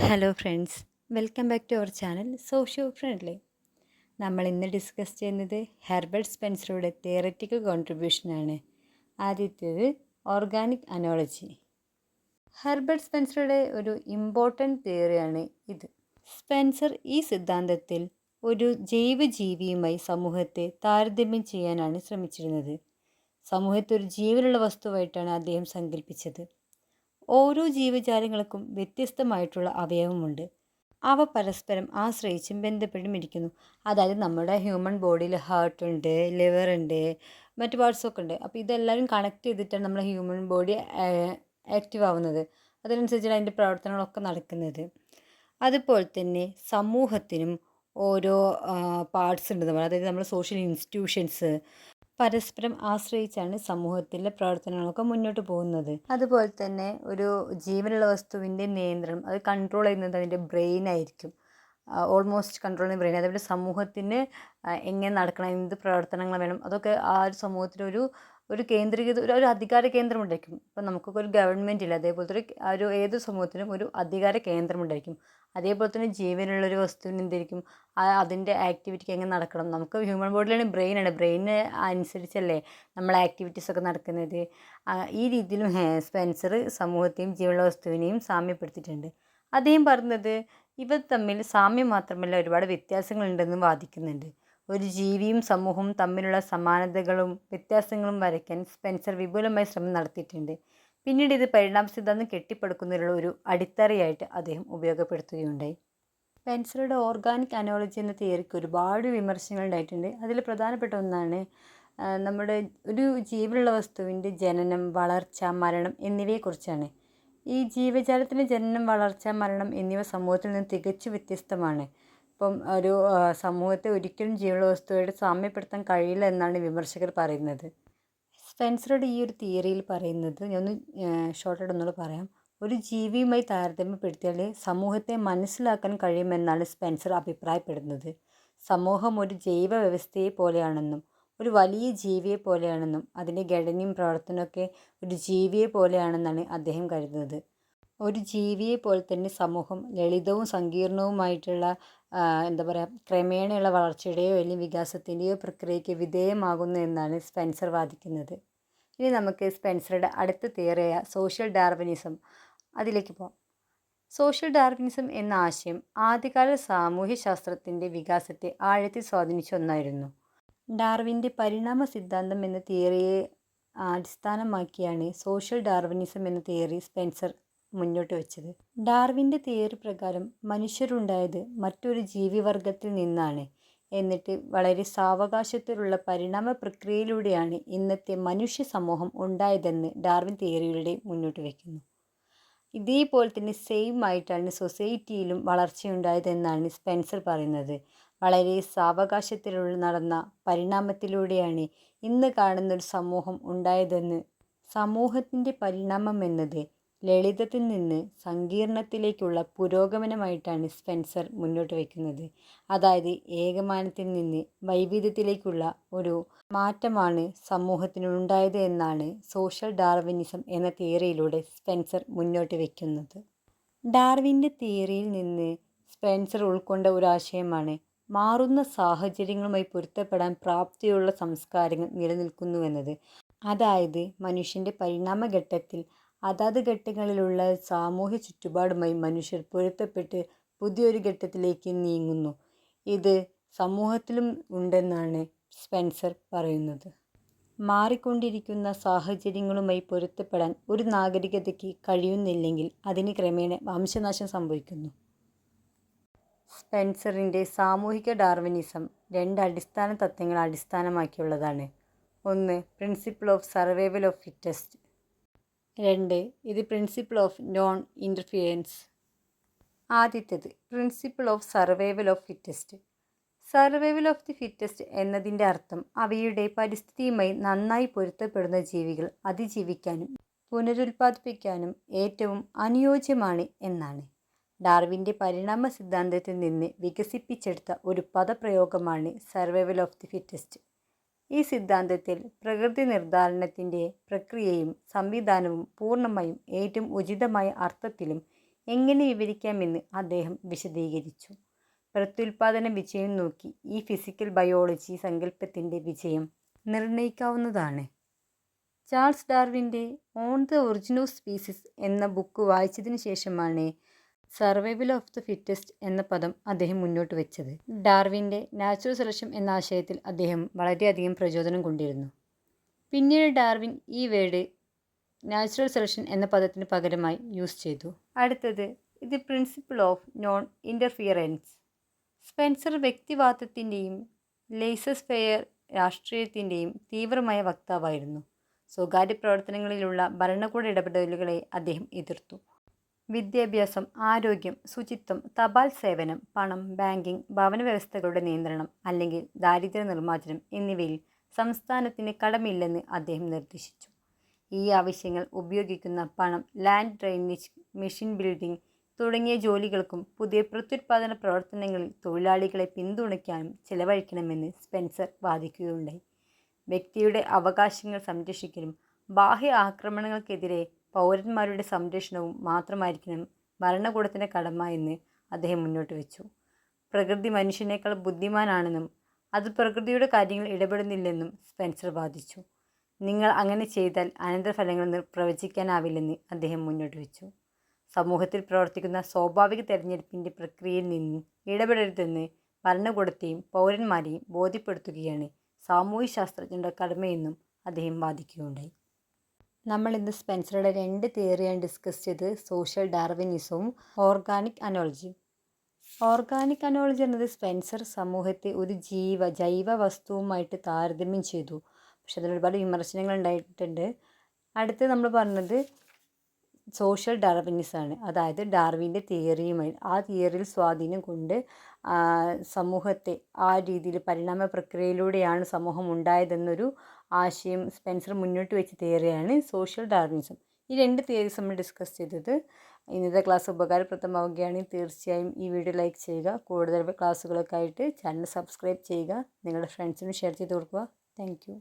Hello friends, welcome back to our channel socio friendly. നമ്മൾ ഇന്ന് discuss ചെയ്യുന്നത് Herbert സ്പെൻസറുടെ theoretical കോൺട്രിബ്യൂഷനാണ്. ആദ്യത്തേത് ഓർഗാനിക് അനോളജി. ഹെർബർട്ട് സ്പെൻസറുടെ ഒരു ഇമ്പോർട്ടൻ്റ് തിയറിയാണ് ഇത്. സ്പെൻസർ ഈ സിദ്ധാന്തത്തിൽ ഒരു ജൈവജീവിയുമായി സമൂഹത്തെ താരതമ്യം ചെയ്യാനാണ് ശ്രമിച്ചിരുന്നത്. സമൂഹത്തെ ഒരു ജീവനുള്ള വസ്തുവായിട്ടാണ് അദ്ദേഹം സങ്കല്പിച്ചത്. ഓരോ ജീവജാലങ്ങൾക്കും വ്യത്യസ്തമായിട്ടുള്ള അവയവമുണ്ട്. അവ പരസ്പരം ആശ്രയിച്ചും ബന്ധപ്പെട്ടും ഇരിക്കുന്നു. അതായത് നമ്മുടെ ഹ്യൂമൻ ബോഡിയിൽ ഹാർട്ട് ഉണ്ട്, ലിവർ ഉണ്ട്, മറ്റു പാർട്സൊക്കെ ഉണ്ട്. അപ്പോൾ ഇതെല്ലാവരും കണക്ട് ചെയ്തിട്ടാണ് നമ്മുടെ ഹ്യൂമൻ ബോഡി ആക്റ്റീവ് ആവുന്നത്. അതിനനുസരിച്ചാണ് അതിൻ്റെ പ്രവർത്തനങ്ങളൊക്കെ നടക്കുന്നത്. അതുപോലെ തന്നെ സമൂഹത്തിനും ഓരോ പാർട്സ് ഉണ്ട്. അതായത് നമ്മൾ സോഷ്യൽ ഇൻസ്റ്റിറ്റ്യൂഷൻസ് പരസ്പരം ആശ്രയിച്ചാണ് സമൂഹത്തിലെ പ്രവർത്തനങ്ങളൊക്കെ മുന്നോട്ട് പോകുന്നത്. അതുപോലെ തന്നെ ഒരു ജീവനുള്ള വസ്തുവിൻ്റെ നിയന്ത്രണം അത് കൺട്രോൾ ചെയ്യുന്നത് അതിൻ്റെ ബ്രെയിൻ ആയിരിക്കും. ഓൾമോസ്റ്റ് കൺട്രോൾ ചെയ്യുന്ന ബ്രെയിൻ. അതേപോലെ സമൂഹത്തിന് എങ്ങനെ നടക്കണം, എന്ത് പ്രവർത്തനങ്ങൾ വേണം, അതൊക്കെ ആ ഒരു സമൂഹത്തിലൊരു കേന്ദ്രീകൃത ഒരു അധികാര കേന്ദ്രം ഉണ്ടായിരിക്കും. ഇപ്പം നമുക്കൊക്കെ ഒരു ഗവൺമെൻറ് ഇല്ല, അതേപോലത്തെ ഒരു ഏത് സമൂഹത്തിനും ഒരു അധികാര കേന്ദ്രം ഉണ്ടായിരിക്കും. അതേപോലെ തന്നെ ജീവനുള്ളൊരു വസ്തുവിന് എന്തായിരിക്കും അതിൻ്റെ ആക്ടിവിറ്റിക്ക് എങ്ങനെ നടക്കണം. നമുക്ക് ഹ്യൂമൻ ബോഡിയിലാണ് ബ്രെയിനാണ്, ബ്രെയിന് അനുസരിച്ചല്ലേ നമ്മൾ ആക്ടിവിറ്റീസൊക്കെ നടക്കുന്നത്. ഈ രീതിയിലും സ്പെൻസർ സമൂഹത്തെയും ജീവനുള്ള വസ്തുവിനെയും സാമ്യപ്പെടുത്തിയിട്ടുണ്ട്. അദ്ദേഹം പറഞ്ഞത് ഇവ തമ്മിൽ സാമ്യം മാത്രമല്ല ഒരുപാട് വ്യത്യാസങ്ങളുണ്ടെന്ന് വാദിക്കുന്നുണ്ട്. ഒരു ജീവിയും സമൂഹവും തമ്മിലുള്ള സമാനതകളും വ്യത്യാസങ്ങളും വരയ്ക്കാൻ സ്പെൻസർ വിപുലമായ ശ്രമം നടത്തിയിട്ടുണ്ട്. പിന്നീട് ഇത് പരിണാമ സിദ്ധാന്തം കെട്ടിപ്പടുക്കുന്നതിനുള്ള ഒരു അടിത്തറയായിട്ട് അദ്ദേഹം ഉപയോഗപ്പെടുത്തുകയുണ്ടായി. സ്പെൻസറുടെ ഓർഗാനിക് അനോളജി എന്ന തിയറിക്ക് ഒരുപാട് വിമർശനങ്ങൾ ഉണ്ടായിട്ടുണ്ട്. അതിൽ പ്രധാനപ്പെട്ട ഒന്നാണ് നമ്മുടെ ഒരു ജീവനുള്ള വസ്തുവിൻ്റെ ജനനം, വളർച്ച, മരണം എന്നിവയെക്കുറിച്ചാണ്. ഈ ജീവജാലത്തിൻ്റെ ജനനം, വളർച്ച, മരണം എന്നിവ സമൂഹത്തിൽ നിന്ന് തികച്ചും വ്യത്യസ്തമാണ്. ഇപ്പം ഒരു സമൂഹത്തെ ഒരിക്കലും ജീവനുള്ള വസ്തുവായിട്ട് സാമ്യപ്പെടുത്താൻ കഴിയില്ല എന്നാണ് വിമർശകർ പറയുന്നത്. സ്പെൻസറുടെ ഈ ഒരു തിയറിയിൽ പറയുന്നത് ഞാനൊന്ന് ഷോർട്ടായിട്ട് ഒന്നുകൂടെ പറയാം. ഒരു ജീവിയുമായി താരതമ്യപ്പെടുത്തിയാൽ സമൂഹത്തെ മനസ്സിലാക്കാൻ കഴിയുമെന്നാണ് സ്പെൻസർ അഭിപ്രായപ്പെടുന്നത്. സമൂഹം ഒരു ജൈവ വ്യവസ്ഥയെ പോലെയാണെന്നും ഒരു വലിയ ജീവിയെ പോലെയാണെന്നും അതിൻ്റെ ഘടനയും പ്രവർത്തനമൊക്കെ ഒരു ജീവിയെ പോലെയാണെന്നാണ് അദ്ദേഹം കരുതുന്നത്. ഒരു ജീവിയെ പോലെ തന്നെ സമൂഹം ലളിതവും സങ്കീർണവുമായിട്ടുള്ള എന്താ പറയുക ക്രമേണയുള്ള വളർച്ചയുടെയോ അല്ലെങ്കിൽ വികാസത്തിൻ്റെയോ പ്രക്രിയയ്ക്ക് വിധേയമാകുന്നു എന്നാണ് സ്പെൻസർ വാദിക്കുന്നത്. ഇനി നമുക്ക് സ്പെൻസറുടെ അടുത്ത തിയറിയായ സോഷ്യൽ ഡാർവിനിസം അതിലേക്ക് പോകാം. സോഷ്യൽ ഡാർവിനിസം എന്ന ആശയം ആദ്യകാല സാമൂഹ്യശാസ്ത്രത്തിൻ്റെ വികാസത്തെ ആഴത്തിൽ സ്വാധീനിച്ച ഒന്നായിരുന്നു. ഡാർവിൻ്റെ പരിണാമ സിദ്ധാന്തം എന്ന തിയറിയെ അടിസ്ഥാനമാക്കിയാണ് സോഷ്യൽ ഡാർവിനിസം എന്ന തിയറി സ്പെൻസർ മുന്നോട്ട് വെച്ചത്. ഡാർവിൻ്റെ തിയറി പ്രകാരം മനുഷ്യരുണ്ടായത് മറ്റൊരു ജീവിവർഗത്തിൽ നിന്നാണ്. എന്നിട്ട് വളരെ സാവകാശത്തിലുള്ള പരിണാമ പ്രക്രിയയിലൂടെയാണ് ഇന്നത്തെ മനുഷ്യ സമൂഹം ഉണ്ടായതെന്ന് ഡാർവിൻ തിയറിയിലൂടെ മുന്നോട്ട് വയ്ക്കുന്നു. ഇതേപോലെ തന്നെ സെയിം ആയിട്ടാണ് സൊസൈറ്റിയിലും വളർച്ചയുണ്ടായതെന്നാണ് സ്പെൻസർ പറയുന്നത്. വളരെ സാവകാശത്തിലുള്ള നടന്ന പരിണാമത്തിലൂടെയാണ് ഇന്ന് കാണുന്നൊരു സമൂഹം ഉണ്ടായതെന്ന്. സമൂഹത്തിൻ്റെ പരിണാമം എന്നത് ലളിതത്തിൽ നിന്ന് സങ്കീർണത്തിലേക്കുള്ള പുരോഗമനമായിട്ടാണ് സ്പെൻസർ മുന്നോട്ട് വയ്ക്കുന്നത്. അതായത് ഏകമാനത്തിൽ നിന്ന് വൈവിധ്യത്തിലേക്കുള്ള ഒരു മാറ്റമാണ് സമൂഹത്തിനുണ്ടായത് എന്നാണ് സോഷ്യൽ ഡാർവിനിസം എന്ന തിയറിയിലൂടെ സ്പെൻസർ മുന്നോട്ട് വയ്ക്കുന്നത്. ഡാർവിൻ്റെ തിയറിയിൽ നിന്ന് സ്പെൻസർ ഉൾക്കൊണ്ട ഒരാശയമാണ് മാറുന്ന സാഹചര്യങ്ങളുമായി പൊരുത്തപ്പെടാൻ പ്രാപ്തിയുള്ള സംസ്കാരങ്ങൾ നിലനിൽക്കുന്നുവെന്നത്. അതായത് മനുഷ്യൻ്റെ പരിണാമഘട്ടത്തിൽ അതാത് ഘട്ടങ്ങളിലുള്ള സാമൂഹ്യ ചുറ്റുപാടുമായി മനുഷ്യർ പൊരുത്തപ്പെട്ട് പുതിയൊരു ഘട്ടത്തിലേക്ക് നീങ്ങുന്നു. ഇത് സമൂഹത്തിലും ഉണ്ടെന്നാണ് സ്പെൻസർ പറയുന്നത്. മാറിക്കൊണ്ടിരിക്കുന്ന സാഹചര്യങ്ങളുമായി പൊരുത്തപ്പെടാൻ ഒരു നാഗരികതയ്ക്ക് കഴിയുന്നില്ലെങ്കിൽ അതിന് ക്രമേണ വംശനാശം സംഭവിക്കുന്നു. സ്പെൻസറിൻ്റെ സാമൂഹിക ഡാർവിനിസം രണ്ട് അടിസ്ഥാന തത്വങ്ങൾ അടിസ്ഥാനമാക്കിയുള്ളതാണ്. ഒന്ന്, principle of survival of fittest. രണ്ട്, ഇത് പ്രിൻസിപ്പിൾ ഓഫ് നോൺ ഇൻ്റർഫിയറൻസ്. ആദ്യത്തേത് principle of survival of fittest. Survival of the fittest എന്നതിൻ്റെ അർത്ഥം അവയുടെ പരിസ്ഥിതിയുമായി നന്നായി പൊരുത്തപ്പെടുന്ന ജീവികൾ അതിജീവിക്കാനും പുനരുൽപ്പാദിപ്പിക്കാനും ഏറ്റവും അനുയോജ്യമാണ് എന്നാണ്. ഡാർവിൻ്റെ പരിണാമ സിദ്ധാന്തത്തിൽ നിന്ന് വികസിപ്പിച്ചെടുത്ത ഒരു പദപ്രയോഗമാണ് സർവൈവൽ ഓഫ് ദി ഫിറ്റസ്റ്റ്. ഈ സിദ്ധാന്തത്തിൽ പ്രകൃതി നിർദ്ധാരണത്തിൻ്റെ പ്രക്രിയയും സംവിധാനവും പൂർണ്ണമായും ഏറ്റവും ഉചിതമായ അർത്ഥത്തിലും എങ്ങനെ വിവരിക്കാമെന്ന് അദ്ദേഹം വിശദീകരിച്ചു. പ്രത്യുൽപാദന വിജയം നോക്കി ഈ ഫിസിക്കൽ ബയോളജി സങ്കല്പത്തിൻ്റെ വിജയം നിർണ്ണയിക്കാവുന്നതാണ്. ചാൾസ് ഡാർവിൻ്റെ on the origin of species എന്ന ബുക്ക് വായിച്ചതിന് ശേഷമാണ് സർവൈവൽ ഓഫ് ദ ഫിറ്റസ്റ്റ് എന്ന പദം അദ്ദേഹം മുന്നോട്ട് വെച്ചത്. ഡാർവിൻ്റെ നാച്ചുറൽ സെലക്ഷൻ എന്ന ആശയത്തിൽ അദ്ദേഹം വളരെയധികം പ്രചോദനം കൊണ്ടിരുന്നു. പിന്നീട് ഡാർവിൻ ഈ വേർഡ് നാച്ചുറൽ സെലക്ഷൻ എന്ന പദത്തിന് പകരമായി യൂസ് ചെയ്തു. അടുത്തത് ഇത് principle of non interference. Spencer വ്യക്തിവാദത്തിൻ്റെയും ലേസസ് ഫെയർ രാഷ്ട്രീയത്തിൻ്റെയും തീവ്രമായ വക്താവായിരുന്നു. സ്വകാര്യ പ്രവർത്തനങ്ങളിലുള്ള ഭരണകൂട ഇടപെടലുകളെ അദ്ദേഹം എതിർത്തു. വിദ്യാഭ്യാസം, ആരോഗ്യം, ശുചിത്വം, തപാൽ സേവനം, പണം, ബാങ്കിംഗ്, ഭവന വ്യവസ്ഥകളുടെ നിയന്ത്രണം അല്ലെങ്കിൽ ദാരിദ്ര്യ നിർമ്മാർജ്ജനം എന്നിവയിൽ സംസ്ഥാനത്തിന് കടമില്ലെന്ന് അദ്ദേഹം നിർദ്ദേശിച്ചു. ഈ ആവശ്യങ്ങൾ ഉപയോഗിക്കുന്ന പണം ലാൻഡ് ഡ്രെയിനേജ്, മെഷീൻ ബിൽഡിംഗ് തുടങ്ങിയ ജോലികൾക്കും പുതിയ പ്രത്യുൽപാദന പ്രവർത്തനങ്ങളിൽ തൊഴിലാളികളെ പിന്തുണയ്ക്കാനും ചെലവഴിക്കണമെന്ന് സ്പെൻസർ വാദിക്കുകയുണ്ടായി. വ്യക്തിയുടെ അവകാശങ്ങൾ സംരക്ഷിക്കലും ബാഹ്യ ആക്രമണങ്ങൾക്കെതിരെ പൗരന്മാരുടെ സംരക്ഷണവും മാത്രമായിരിക്കണം ഭരണകൂടത്തിൻ്റെ കടമ എന്ന് അദ്ദേഹം മുന്നോട്ട് വെച്ചു. പ്രകൃതി മനുഷ്യനേക്കാൾ ബുദ്ധിമാനാണെന്നും അത് പ്രകൃതിയുടെ കാര്യങ്ങളിൽ ഇടപെടുന്നില്ലെന്നും സ്പെൻസർ വാദിച്ചു. നിങ്ങൾ അങ്ങനെ ചെയ്താൽ അനന്തരഫലങ്ങൾ പ്രവചിക്കാനാവില്ലെന്ന് അദ്ദേഹം മുന്നോട്ട് വെച്ചു. സമൂഹത്തിൽ പ്രവർത്തിക്കുന്ന സ്വാഭാവിക തെരഞ്ഞെടുപ്പിൻ്റെ പ്രക്രിയയിൽ നിന്ന് ഇടപെടരുതെന്ന് ഭരണകൂടത്തെയും പൗരന്മാരെയും ബോധ്യപ്പെടുത്തുകയാണ് സാമൂഹ്യ ശാസ്ത്രജ്ഞരുടെ കടമയെന്നും അദ്ദേഹം വാദിക്കുകയുണ്ടായി. നമ്മൾ ഇന്ന് സ്പെൻസറുടെ 2 തിയറിയാണ് ഡിസ്കസ് ചെയ്തത്, സോഷ്യൽ ഡാർവിനിസവും ഓർഗാനിക് അനോളജിയും. ഓർഗാനിക് അനോളജി എന്നത് സ്പെൻസർ സമൂഹത്തെ ഒരു ജൈവ വസ്തുവുമായിട്ട് താരതമ്യം ചെയ്തു. പക്ഷെ അതിൽ ഒരുപാട് വിമർശനങ്ങൾ ഉണ്ടായിട്ടുണ്ട്. അടുത്ത് നമ്മൾ പറഞ്ഞത് സോഷ്യൽ ഡാർവിനിസമാണ്. അതായത് ഡാർവിൻ്റെ തിയറിയുമായി ആ തിയറിയിൽ സ്വാധീനം കൊണ്ട് സമൂഹത്തെ ആ രീതിയിൽ പരിണാമ പ്രക്രിയയിലൂടെയാണ് സമൂഹം ഉണ്ടായതെന്നൊരു ആശയം സ്പെൻസർ മുന്നോട്ട് വെച്ച തിയറിയാണ് സോഷ്യൽ ഡാർവിനിസം. ഈ 2 തിയറീസ് നമ്മൾ ഡിസ്കസ് ചെയ്തത്. ഇന്നത്തെ ക്ലാസ് ഉപകാരപ്രദമാവുകയാണെങ്കിൽ തീർച്ചയായും ഈ വീഡിയോ ലൈക്ക് ചെയ്യുക. കൂടുതൽ ക്ലാസ്സുകളൊക്കെ ആയിട്ട് ചാനൽ സബ്സ്ക്രൈബ് ചെയ്യുക. നിങ്ങളുടെ ഫ്രണ്ട്സിനും ഷെയർ ചെയ്ത് കൊടുക്കുക. Thank you.